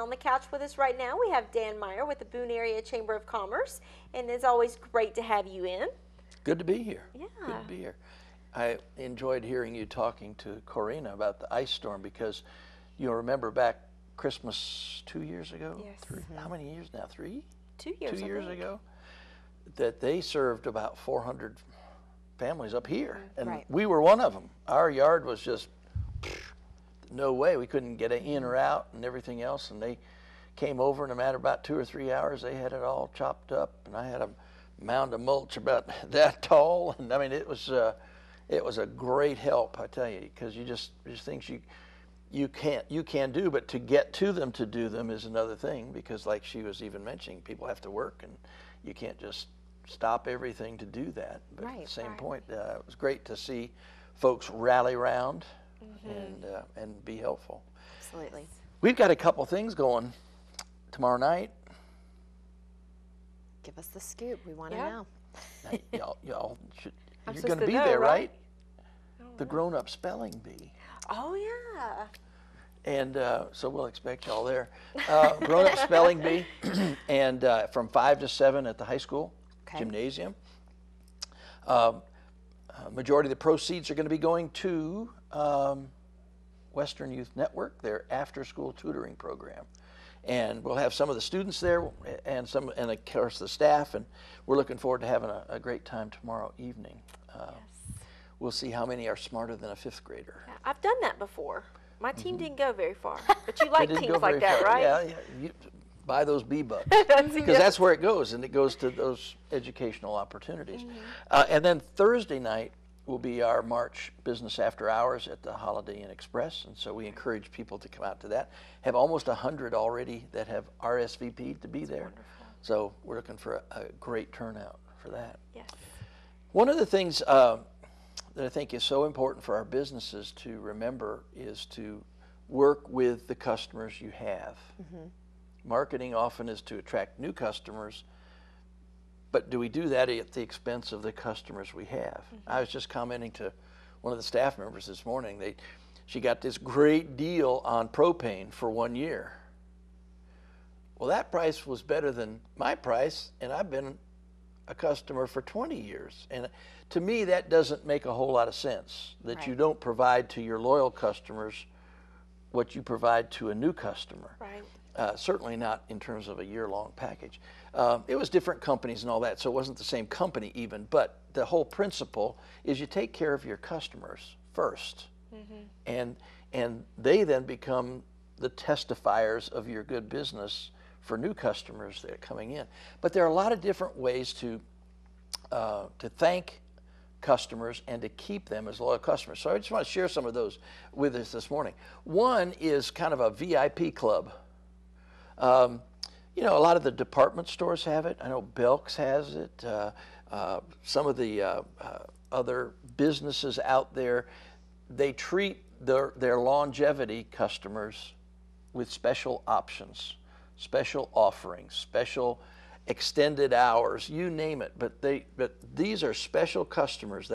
on the couch with us right now, we have Dan Meyer with the Boone Area Chamber of Commerce, and it's always great to have you in. Good to be here. Yeah. Good to be here. I enjoyed hearing you talking to Corina about the ice storm, because you'll remember back Christmas 2 years ago? Yes. How many years now? 3? 2 years. 2 years ago? That they served about 400 families up here. And we were one of them. Our yard was just, no way. We couldn't get in or out and everything else. And they came over in a matter of about 2 or 3 hours. They had it all chopped up, and I had a mound of mulch about that tall. And I mean, it was a great help, I tell you, because you just things you can do, but to get to them to do them is another thing, because like she was even mentioning, people have to work, and you can't just stop everything to do that. But at the same point, it was great to see folks rally around and be helpful. Absolutely. We've got a couple things going tomorrow night. Give us the scoop. We want to know. Y'all should. I'm You're going to supposed be to know, there, right? The grown-up spelling bee. Oh, yeah. And so we'll expect y'all there. Grown-up spelling bee, and from 5 to 7 at the high school gymnasium. Majority of the proceeds are going to be going to Western Youth Network, their after-school tutoring program. And we'll have some of the students there, and of course the staff, and we're looking forward to having a great time tomorrow evening. We'll see how many are smarter than a 5th grader. Yeah, I've done that before. My team didn't go very far, but you like teams like that, far. right? Yeah. You buy those B-bucks, because that's where it goes, and it goes to those educational opportunities. And then Thursday night will be our March Business After Hours at the Holiday Inn Express, and so we encourage people to come out to that. Have almost 100 already that have RSVP'd to be there. Wonderful. So we're looking for a great turnout for that. Yes. One of the things that I think is so important for our businesses to remember is to work with the customers you have. Marketing often is to attract new customers, but do we do that at the expense of the customers we have? I was just commenting to one of the staff members this morning. She got this great deal on propane for 1 year. Well, that price was better than my price, and I've been a customer for 20 years. And to me, that doesn't make a whole lot of sense, that you don't provide to your loyal customers what you provide to a new customer. Right. Certainly not in terms of a year-long package. It was different companies and all that, so it wasn't the same company even, but the whole principle is you take care of your customers first, and they then become the testifiers of your good business for new customers that are coming in. But there are a lot of different ways to thank customers and to keep them as loyal customers. So I just want to share some of those with us this morning. One is kind of a VIP club. You know, a lot of the department stores have it. I know Belk's has it. Some of the other businesses out there, they treat their longevity customers with special options, special offerings, special extended hours, you name it. But these are special customers.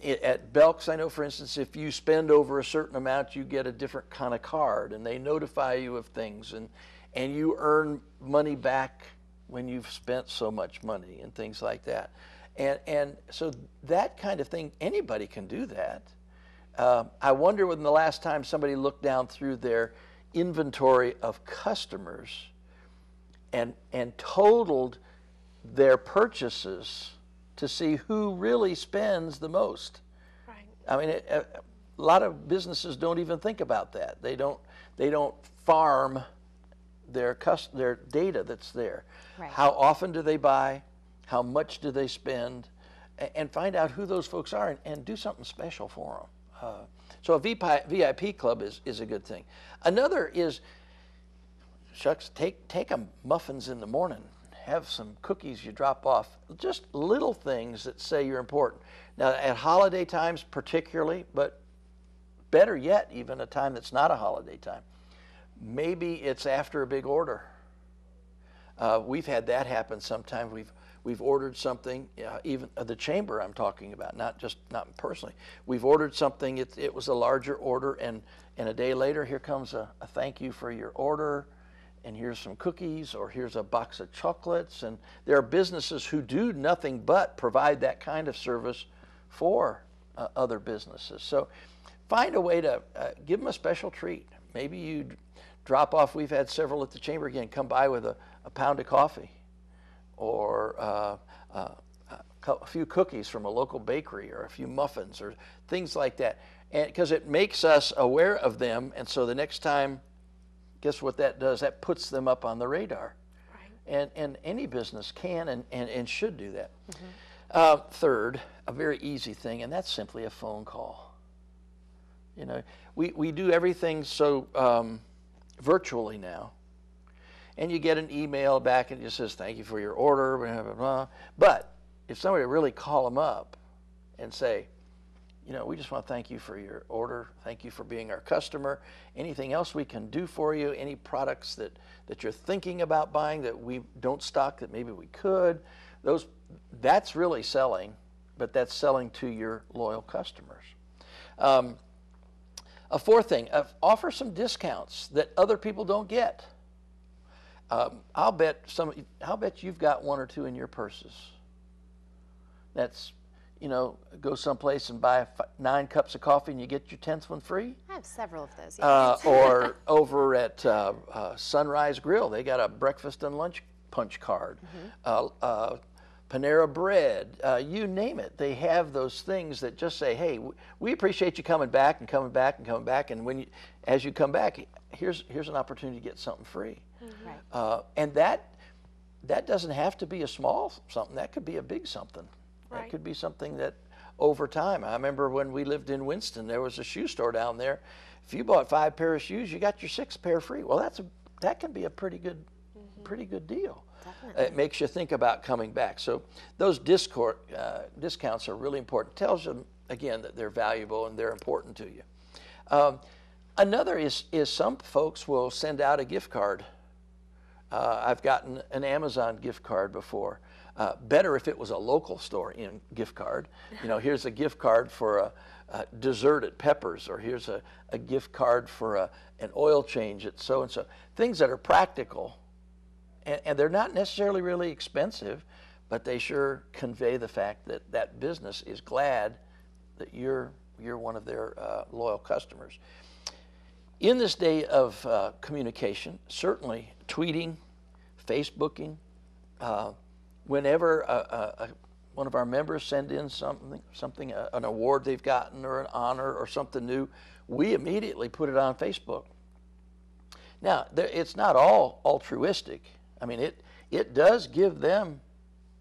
At Belk's, I know, for instance, if you spend over a certain amount, you get a different kind of card, and they notify you of things, and you earn money back when you've spent so much money and things like that. And so that kind of thing, anybody can do that. I wonder when the last time somebody looked down through their inventory of customers and totaled their purchases to see who really spends the most. Right. I mean, a lot of businesses don't even think about that. They don't farm their data that's there. Right. How often do they buy? How much do they spend? And find out who those folks are and do something special for them. So a VIP club is a good thing. Another is, shucks, take them muffins in the morning. Have some cookies you drop off. Just little things that say you're important. Now at holiday times particularly, but better yet, even a time that's not a holiday time. Maybe it's after a big order. We've had that happen sometimes. We've ordered something, even the chamber I'm talking about, not personally. We've ordered something, it was a larger order, and a day later, here comes a thank you for your order, and here's some cookies, or here's a box of chocolates. And there are businesses who do nothing but provide that kind of service for other businesses. So find a way to give them a special treat. Maybe you drop off, we've had several at the chamber again, come by with a pound of coffee, or a few cookies from a local bakery, or a few muffins, or things like that. And because it makes us aware of them, and so the next time, guess what that does? That puts them up on the radar. Right. And any business can and should do that. Mm-hmm. Third, a very easy thing, and that's simply a phone call. You know, we do everything so virtually now, and you get an email back and it just says, thank you for your order, blah, blah, blah. But if somebody really call them up and say, you know, we just want to thank you for your order, thank you for being our customer, anything else we can do for you, any products that you're thinking about buying that we don't stock that maybe we could, that's really selling, but that's selling to your loyal customers. A fourth thing, offer some discounts that other people don't get. I'll bet you've got one or two in your purses. That's, you know, go someplace and buy 9 cups of coffee and you get your 10th one free. I have several of those. Yes. Or over at Sunrise Grill, they got a breakfast and lunch punch card. Mm-hmm. Panera Bread, you name it. They have those things that just say, hey, we appreciate you coming back and coming back and coming back. And as you come back, here's an opportunity to get something free. Mm-hmm. Right. And that doesn't have to be a small something. That could be a big something. Right. That could be something that over time. I remember when we lived in Winston, there was a shoe store down there. If you bought 5 pairs of shoes, you got your 6th pair free. Well, that can be a pretty good deal. Definitely. It makes you think about coming back. So those discounts are really important. It tells them, again, that they're valuable and they're important to you. Another is some folks will send out a gift card. I've gotten an Amazon gift card before. Better if it was a local store gift card. You know, here's a gift card for a dessert at Pepper's, or here's a gift card for an oil change at so-and-so. Things that are practical. And they're not necessarily really expensive, but they sure convey the fact that that business is glad that you're one of their loyal customers. In this day of communication, certainly tweeting, Facebooking, whenever one of our members send in something, an award they've gotten or an honor or something new, we immediately put it on Facebook. Now, it's not all altruistic. I mean, it does give them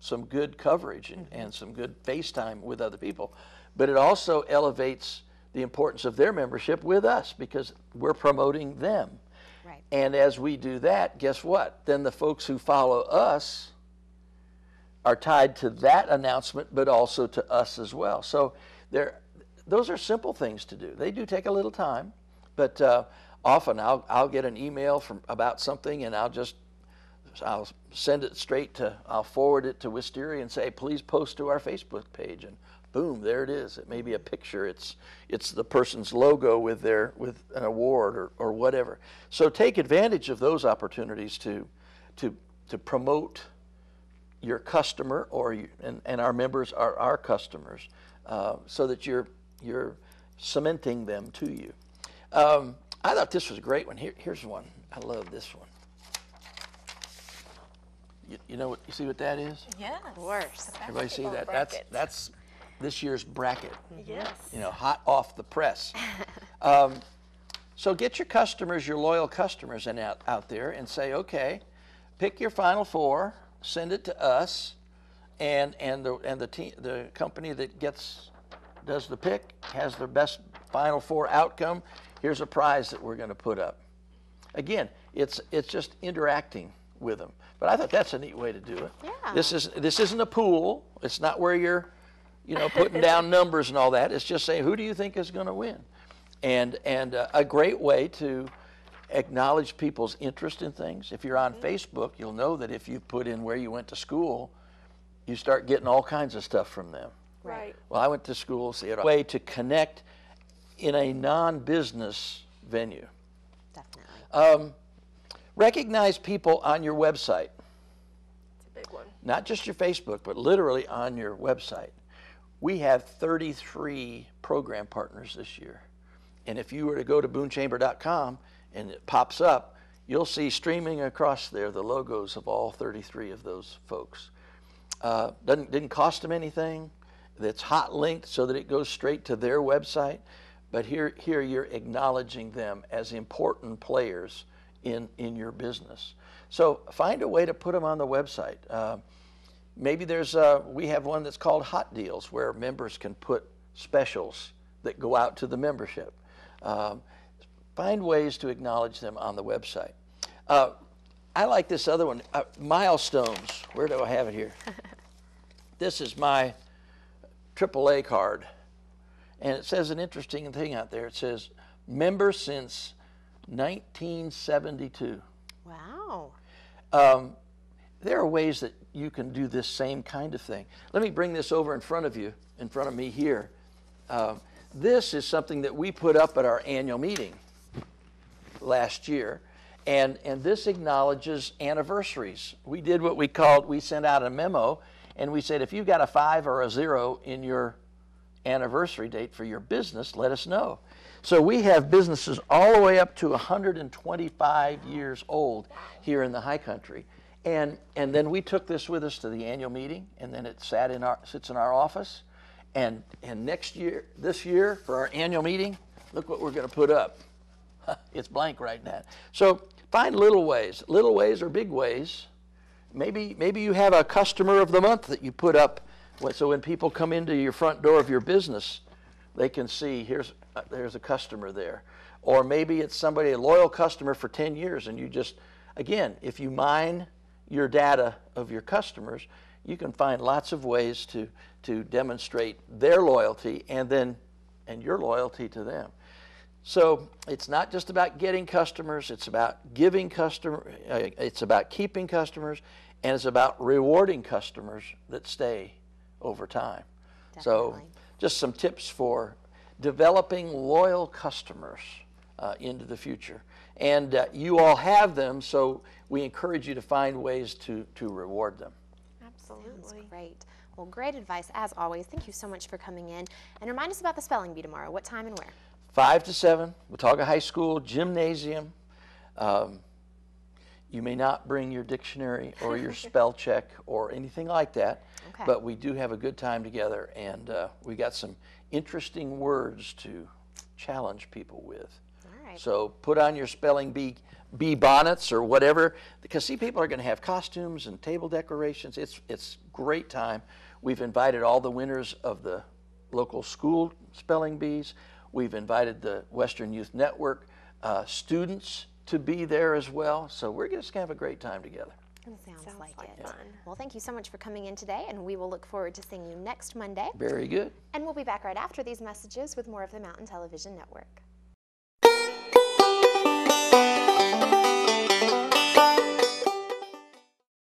some good coverage and some good face time with other people, but it also elevates the importance of their membership with us because we're promoting them. Right. And as we do that, guess what? Then the folks who follow us are tied to that announcement, but also to us as well. So those are simple things to do. They do take a little time, but often I'll get an email about something, and I'll send it I'll forward it to Wisteria and say, please post to our Facebook page, and boom, there it is. It may be a picture. It's the person's logo with an award or whatever. So take advantage of those opportunities to promote your customer, and our members are our customers, so that you're cementing them to you. I thought this was a great one. Here's one. I love this one. You know what? You see what that is? Yes. Of course. Everybody see that? Bracket. That's this year's bracket. Yes. You know, hot off the press. So get your customers, your loyal customers, out there and say, okay, pick your final 4, send it to us, and the company that does the pick has their best final 4 outcome. Here's a prize that we're going to put up. Again, it's just interacting with them. But I thought that's a neat way to do it. Yeah. This isn't a pool. It's not where you're, putting down numbers and all that. It's just saying, who do you think is going to win? And a great way to acknowledge people's interest in things. If you're on Facebook, you'll know that if you put in where you went to school, you start getting all kinds of stuff from them. Right. Well, I went to school, see it. A way to connect in a non-business venue. Definitely. Recognize people on your website. It's a big one. Not just your Facebook, but literally on your website. We have 33 program partners this year. And if you were to go to boonechamber.com and it pops up, you'll see streaming across there the logos of all 33 of those folks. Didn't cost them anything. That's hot linked so that it goes straight to their website. But here you're acknowledging them as important players in your business. So find a way to put them on the website. Maybe we have one that's called Hot Deals, where members can put specials that go out to the membership. Find ways to acknowledge them on the website. I like this other one, milestones. Where do I have it here? This is my AAA card. And it says an interesting thing out there. It says, member since 1972. Wow. There are ways that you can do this same kind of thing. Let me bring this over in front of you, in front of me here. This is something that we put up at our annual meeting last year. And this acknowledges anniversaries. We did what we sent out a memo, and we said, if you've got a 5 or a 0 in your anniversary date for your business, let us know. So we have businesses all the way up to 125 years old here in the High Country. And then we took this with us to the annual meeting, and then it sits in our office. And this year, for our annual meeting, look what we're going to put up. It's blank right now. So find little ways or big ways. Maybe you have a customer of the month that you put up, so when people come into your front door of your business, they can see there's a customer there. Or maybe it's somebody, a loyal customer for 10 years, and you just, again, if you mine your data of your customers, you can find lots of ways to demonstrate their loyalty and your loyalty to them. So it's not just about getting customers, it's about giving it's about keeping customers, and it's about rewarding customers that stay over time. Definitely. So just some tips for developing loyal customers into the future. And you all have them, so we encourage you to find ways to reward them. Absolutely. Sounds great. Well, great advice as always. Thank you so much for coming in. And remind us about the spelling bee tomorrow. What time and where? 5 to 7, Watauga High School, gymnasium. You may not bring your dictionary or your spell check or anything like that, Okay. but we do have a good time together, and we got some interesting words to challenge people with. All right. So put on your spelling bee bonnets or whatever, because see, people are going to have costumes and table decorations. It's great time. We've invited all the winners of the local school spelling bees. We've invited the Western Youth Network students to be there as well. So we're just going to have a great time together. Sounds like it. fun. Well, thank you so much for coming in today, and we will look forward to seeing you next Monday. Very good. And we'll be back right after these messages with more of the Mountain Television Network.